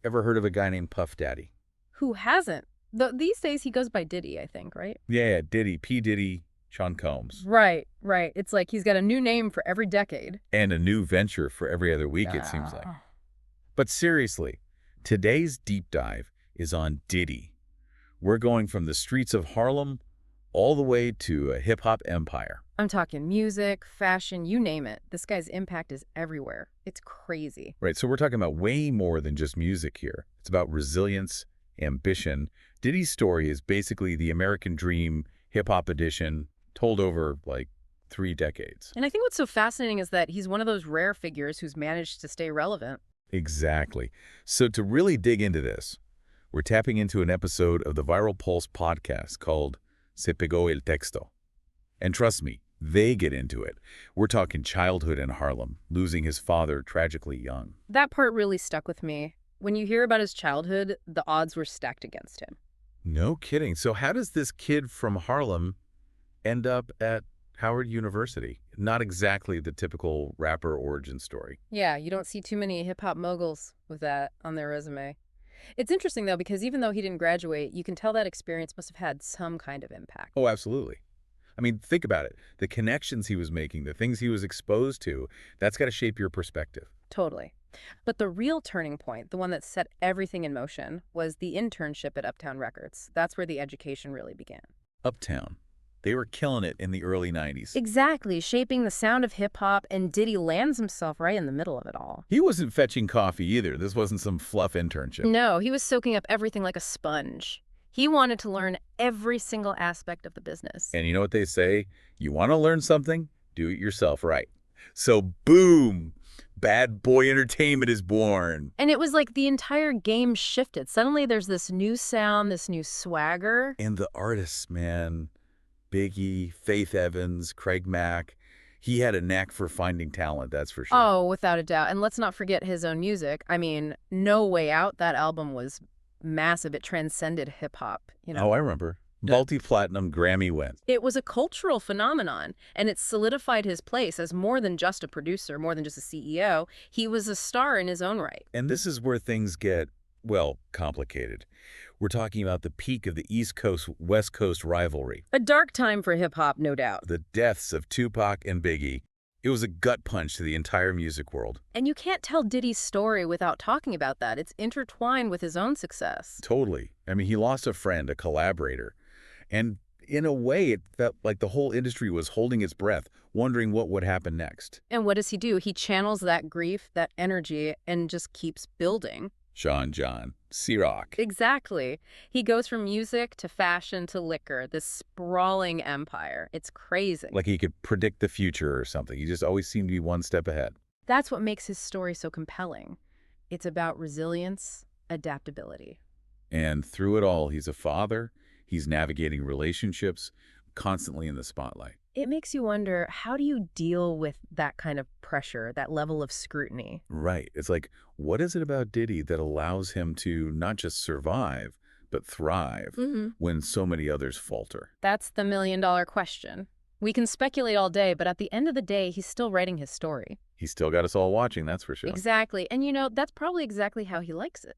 Ever heard of a guy named Puff Daddy? Who hasn't? These days he goes by Diddy, I think, right? Yeah, Diddy, P. Diddy, Sean Combs. Right, right. It's like he's got a new name for every decade. And a new venture for every other week, it seems like. Yeah. But seriously, today's deep dive is on Diddy. We're going from the streets of Harlem all the way to a hip-hop empire. I'm talking music, fashion, you name it. This guy's impact is everywhere. It's crazy. Right, so we're talking about way more than just music here. It's about resilience, ambition. Diddy's story is basically the American dream hip-hop edition told over, like, 3 decades. And I think what's so fascinating is that he's one of those rare figures who's managed to stay relevant. Exactly. So to really dig into this, we're tapping into an episode of the Viral Pulse podcast called Se Pegó el Texto. And trust me, they get into it. We're talking childhood in Harlem, losing his father tragically young. That part really stuck with me. When you hear about his childhood, the odds were stacked against him. No kidding. So how does this kid from Harlem end up at Howard University? Not exactly the typical rapper origin story. Yeah, you don't see too many hip-hop moguls with that on their resume. It's interesting, though, because even though he didn't graduate, you can tell that experience must have had some kind of impact. Oh, absolutely. I mean, think about it. The connections he was making, the things he was exposed to, that's got to shape your perspective. Totally. But the real turning point, the one that set everything in motion, was the internship at Uptown Records. That's where the education really began. Uptown. They were killing it in the early 90s. Exactly, shaping the sound of hip-hop, and Diddy lands himself right in the middle of it all. He wasn't fetching coffee either. This wasn't some fluff internship. No, he was soaking up everything like a sponge. He wanted to learn every single aspect of the business. And you know what they say? You want to learn something? Do it yourself right. So boom, Bad Boy Entertainment is born. And it was like the entire game shifted. Suddenly there's this new sound, this new swagger. And the artists, man, Biggie, Faith Evans, Craig Mack, he had a knack for finding talent, that's for sure. Oh, without a doubt. And let's not forget his own music. I mean, No Way Out, that album was massive. It transcended hip-hop, you know. Oh, I remember. Multi-platinum Grammy win. It was a cultural phenomenon, and it solidified his place as more than just a producer, more than just a CEO. He was a star in his own right. And this is where things get, well, complicated. We're talking about the peak of the East Coast-West Coast rivalry. A dark time for hip-hop, no doubt. The deaths of Tupac and Biggie. It was a gut punch to the entire music world. And you can't tell Diddy's story without talking about that. It's intertwined with his own success. Totally. I mean, he lost a friend, a collaborator. And in a way, it felt like the whole industry was holding its breath, wondering what would happen next. And what does he do? He channels that grief, that energy, and just keeps building. Sean John, C-Rock. Exactly. He goes from music to fashion to liquor, this sprawling empire. It's crazy. Like he could predict the future or something. He just always seemed to be one step ahead. That's what makes his story so compelling. It's about resilience, adaptability. And through it all, he's a father. He's navigating relationships, constantly in the spotlight. It makes you wonder, how do you deal with that kind of pressure, that level of scrutiny? Right. It's like, what is it about Diddy that allows him to not just survive, but thrive when so many others falter? That's the million-dollar question. We can speculate all day, but at the end of the day, he's still writing his story. He's still got us all watching, that's for sure. Exactly. And you know, that's probably exactly how he likes it.